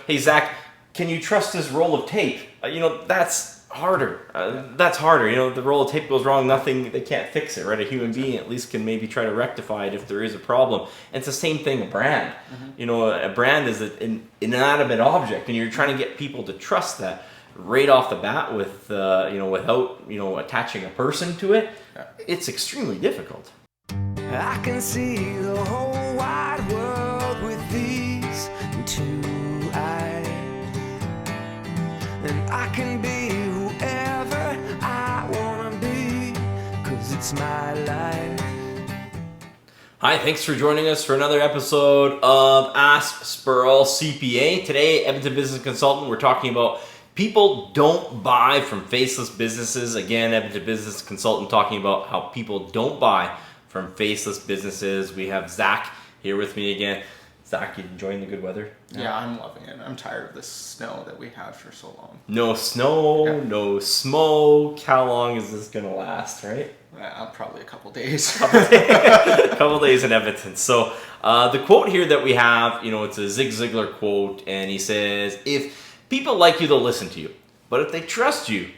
Hey, Zach, can you trust this roll of tape? That's harder. That's harder. The roll of tape goes wrong, they can't fix it, right? A human being at least can maybe try to rectify it if there is a problem. And it's the same thing, a brand. A brand is an inanimate object, and you're trying to get people to trust that right off the bat without attaching a person to it. It's extremely difficult. I can see the whole wide world with these two eyes, and I can be whoever I wanna be, 'cause it's my life. Hi, thanks for joining us for another episode of Ask Spurrell CPA. Today, Edmonton Business Consultant, we're talking about people don't buy from faceless businesses. Again, Edmonton Business Consultant talking about how people don't buy from faceless businesses. We have Zach here with me again. Zach, you enjoying the good weather? Yeah, I'm loving it. I'm tired of this snow that we had for so long. No snow, no smoke. How long is this going to last, right? Probably a couple days. A couple days in Edmonton. So the quote here that we have, it's a Zig Ziglar quote, and he says, if people like you, they'll listen to you. But if they trust you,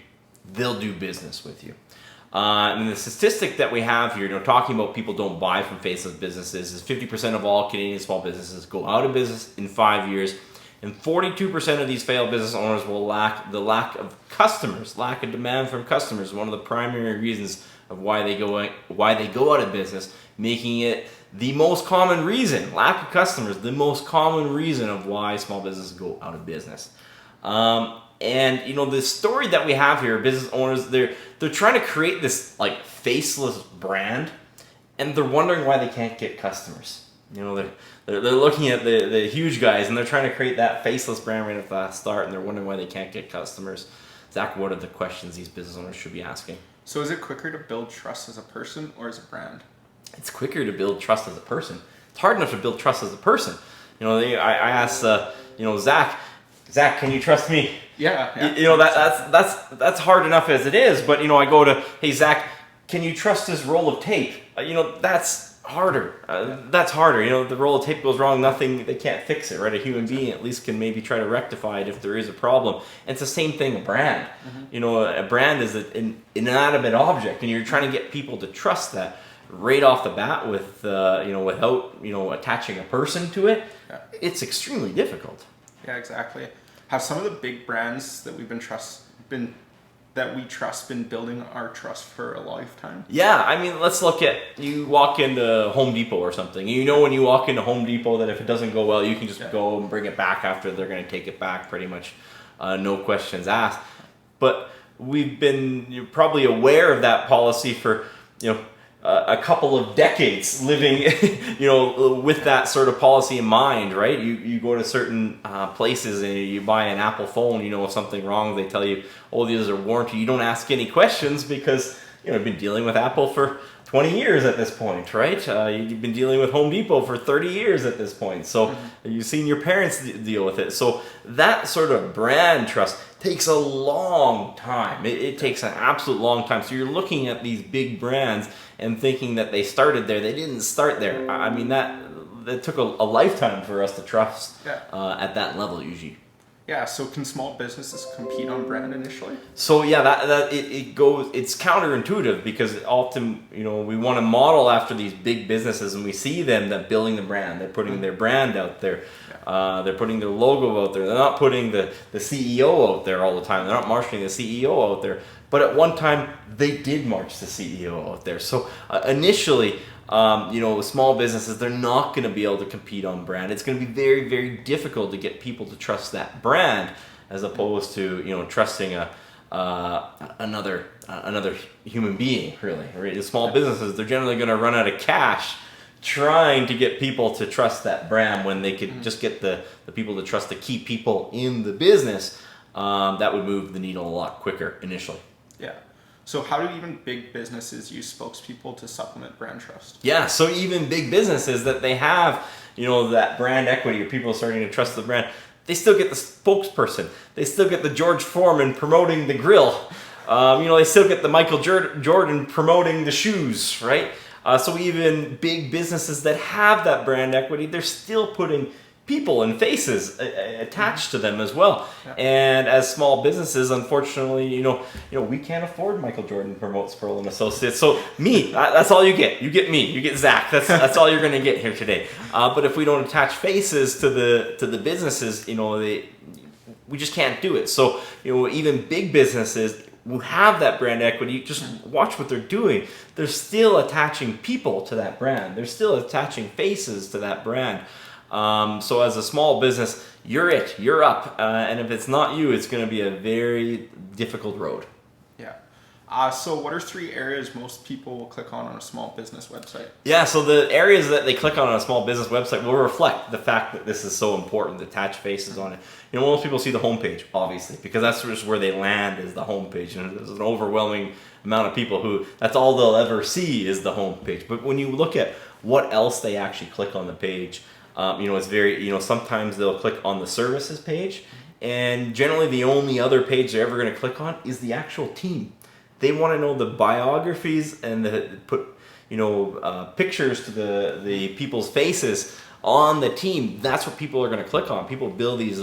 they'll do business with you. And the statistic that we have here, talking about people don't buy from faceless businesses, is 50% of all Canadian small businesses go out of business in 5 years, and 42% of these failed business owners will lack of customers, lack of demand from customers. One of the primary reasons of why they go out of business, making it the most common reason, lack of customers, the most common reason of why small businesses go out of business. And the story that we have here, business owners, they're trying to create this like faceless brand, and they're wondering why they can't get customers. They're looking at the huge guys, and they're trying to create that faceless brand right at the start, and they're wondering why they can't get customers. Zach, what are the questions these business owners should be asking? So is it quicker to build trust as a person or as a brand? It's quicker to build trust as a person. It's hard enough to build trust as a person. I asked Zach, can you trust me? Yeah. That's hard enough as it is, but I go to, hey, Zach, can you trust this roll of tape? That's harder. That's harder. The roll of tape goes wrong, they can't fix it, right? A human being at least can maybe try to rectify it if there is a problem. And it's the same thing, a brand. A brand is an inanimate object, and you're trying to get people to trust that right off the bat without attaching a person to it. It's extremely difficult. Yeah, exactly. Have some of the big brands that we trust been building our trust for a lifetime? Yeah, let's look at, you walk into Home Depot or something. When you walk into Home Depot that if it doesn't go well, you can just go and bring it back after they're going to take it back, pretty much, no questions asked. But you're probably aware of that policy for a couple of decades, living with that sort of policy in mind, right? You go to certain places and you buy an Apple phone, if something wrong, they tell you, oh, these are warranty. You don't ask any questions because you've been dealing with Apple for 20 years at this point, right? You've been dealing with Home Depot for 30 years at this point. So you've seen your parents deal with it. So that sort of brand trust takes a long time. It takes an absolute long time. So you're looking at these big brands and thinking that they started there. They didn't start there. That took a lifetime for us to trust at that level usually. Yeah, so can small businesses compete on brand initially? So yeah, it's counterintuitive because often, we want to model after these big businesses, and we see them that building the brand. They're putting their brand out there. They're putting their logo out there. They're not putting the CEO out there all the time. They're not marketing the CEO out there. But at one time, they did march the CEO out there. So initially, small businesses, they're not going to be able to compete on brand. It's going to be very, very difficult to get people to trust that brand as opposed to, trusting another human being, really. Right? The small businesses, they're generally going to run out of cash trying to get people to trust that brand when they could just get the people to trust the key people in the business. That would move the needle a lot quicker initially. Yeah. So how do even big businesses use spokespeople to supplement brand trust? Yeah, so even big businesses that they have, that brand equity or people starting to trust the brand, they still get the spokesperson. They still get the George Foreman promoting the grill. They still get the Michael Jordan promoting the shoes, right? So even big businesses that have that brand equity, they're still putting people and faces attached to them as well. Yeah. And as small businesses, unfortunately, we can't afford Michael Jordan promotes Spurrell and Associates. So that's all you get. You get me. You get Zach. That's all you're going to get here today. But if we don't attach faces to the businesses, we just can't do it. So even big businesses who have that brand equity, just watch what they're doing. They're still attaching people to that brand. They're still attaching faces to that brand. So as a small business, you're up. And if it's not you, it's going to be a very difficult road. Yeah. So what are 3 areas most people will click on a small business website? Yeah, so the areas that they click on a small business website will reflect the fact that this is so important to attach faces on it. Most people see the homepage, obviously, because that's just where they land is the homepage. And there's an overwhelming amount of people who that's all they'll ever see is the homepage. But when you look at what else they actually click on the page, it's very, sometimes they'll click on the services page. And generally the only other page they're ever going to click on is the actual team. They want to know the biographies and put pictures to the people's faces on the team. That's what people are going to click on. People build these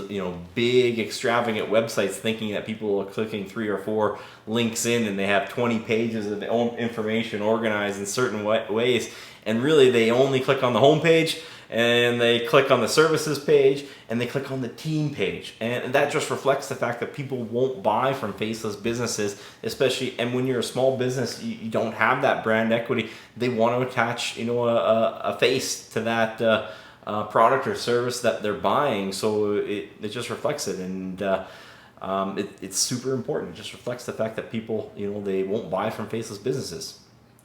big extravagant websites thinking that people are clicking 3 or 4 links in and they have 20 pages of information organized in certain ways. And really they only click on the home page, and they click on the services page, and they click on the team page. And that just reflects the fact that people won't buy from faceless businesses, especially, and when you're a small business, you don't have that brand equity. They want to attach, a face to that product or service that they're buying. So it just reflects it. And it's super important. It just reflects the fact that people, they won't buy from faceless businesses.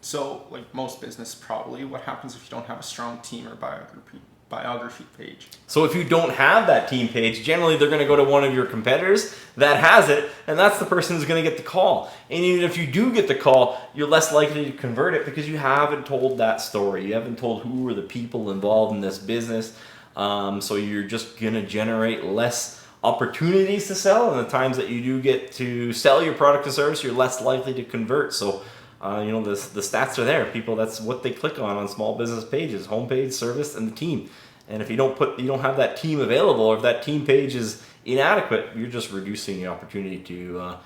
So, like most business, probably, what happens if you don't have a strong team or biography page? So if you don't have that team page, generally they're going to go to one of your competitors that has it, and that's the person who's going to get the call. And even if you do get the call, you're less likely to convert it because you haven't told that story. You haven't told who are the people involved in this business. So you're just going to generate less opportunities to sell, and the times that you do get to sell your product or service, you're less likely to convert. So the stats are there. People, that's what they click on small business pages: homepage, service, and the team. And if you don't have that team available, or if that team page is inadequate, you're just reducing the opportunity to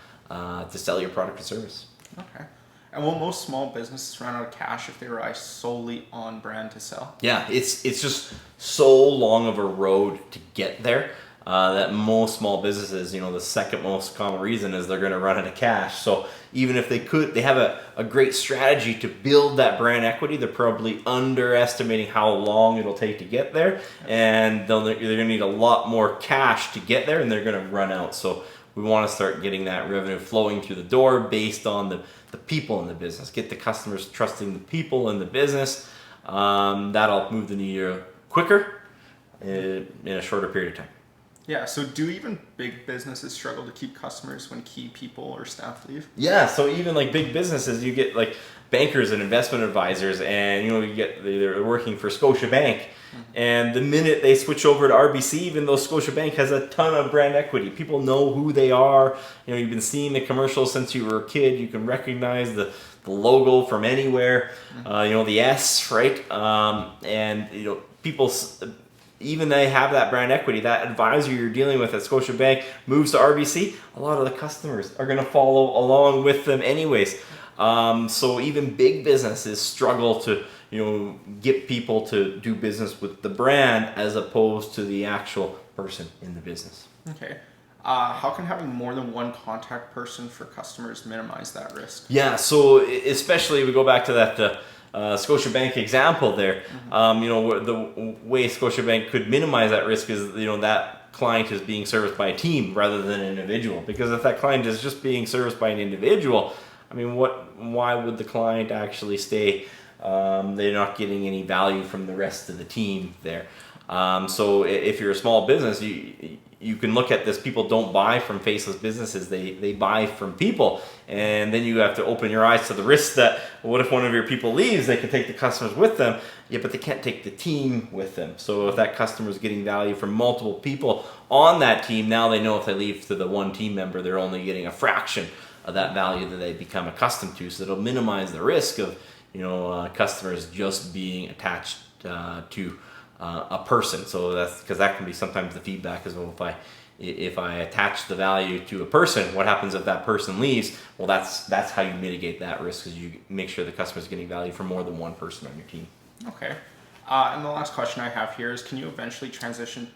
sell your product or service. Okay. And will most small businesses run out of cash if they rely solely on brand to sell? Yeah, it's just so long of a road to get there. That most small businesses, the second most common reason is they're going to run out of cash. So even if they have a great strategy to build that brand equity, they're probably underestimating how long it'll take to get there. And they're going to need a lot more cash to get there, and they're going to run out. So we want to start getting that revenue flowing through the door based on the people in the business. Get the customers trusting the people in the business. That'll move the needle quicker in a shorter period of time. Yeah, so do even big businesses struggle to keep customers when key people or staff leave? Yeah, so even like big businesses, you get like bankers and investment advisors, and they're working for Scotiabank, and the minute they switch over to RBC, even though Scotiabank has a ton of brand equity, people know who they are. You've been seeing the commercials since you were a kid. You can recognize the logo from anywhere. The S, right? And people. Even they have that brand equity, that advisor you're dealing with at Scotiabank moves to RBC, a lot of the customers are going to follow along with them anyways. So even big businesses struggle to get people to do business with the brand as opposed to the actual person in the business. Okay. How can having more than one contact person for customers minimize that risk? Yeah, so especially we go back to that Scotiabank example there. The way Scotiabank could minimize that risk is that client is being serviced by a team rather than an individual. Because if that client is just being serviced by an individual, why would the client actually stay? They're not getting any value from the rest of the team there. So if you're a small business, you can look at this. People don't buy from faceless businesses. They buy from people. And then you have to open your eyes to the risk that, what if one of your people leaves? They can take the customers with them. Yeah, but they can't take the team with them. So if that customer is getting value from multiple people on that team, now they know if they leave to the one team member, they're only getting a fraction of that value that they become accustomed to. So it'll minimize the risk of customers just being attached to a person. So that's because that can be sometimes the feedback is, well, if I attach the value to a person, what happens if that person leaves? Well, that's how you mitigate that risk, is you make sure the customer's getting value from more than one person on your team. Okay. And the last question I have here is, can you eventually transition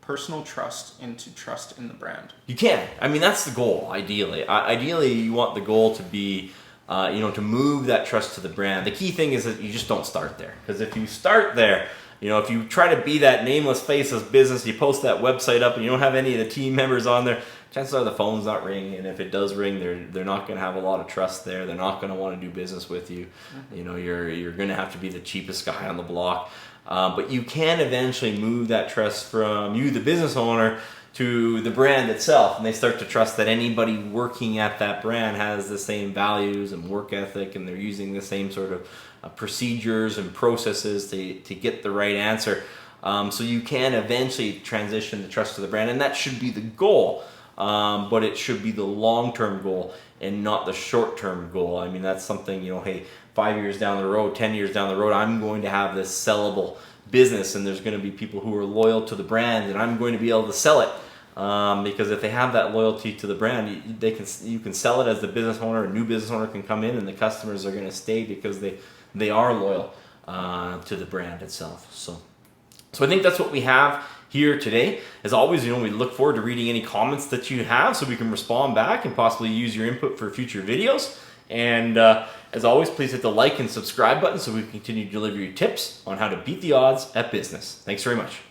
personal trust into trust in the brand? You can. I mean, that's the goal, ideally. Ideally, you want the goal to be, to move that trust to the brand. The key thing is that you just don't start there. Because if you start there, if you try to be that nameless, faceless business, you post that website up and you don't have any of the team members on there, chances are the phone's not ringing. And if it does ring, they're not going to have a lot of trust there. They're not going to want to do business with you. Mm-hmm. You're going to have to be the cheapest guy on the block. But you can eventually move that trust from you, the business owner, to the brand itself. And they start to trust that anybody working at that brand has the same values and work ethic, and they're using the same sort of procedures and processes to get the right answer. So you can eventually transition the trust to the brand, and that should be the goal. But it should be the long-term goal and not the short-term goal. I mean, that's something, hey, 5 years down the road, 10 years down the road, I'm going to have this sellable business, and there's going to be people who are loyal to the brand, and I'm going to be able to sell it. Because if they have that loyalty to the brand, you can sell it as the business owner. A new business owner can come in, and the customers are going to stay because they are loyal to the brand itself. So I think that's what we have here today. As always, we look forward to reading any comments that you have so we can respond back and possibly use your input for future videos. And as always, please hit the like and subscribe button so we can continue to deliver you tips on how to beat the odds at business. Thanks very much.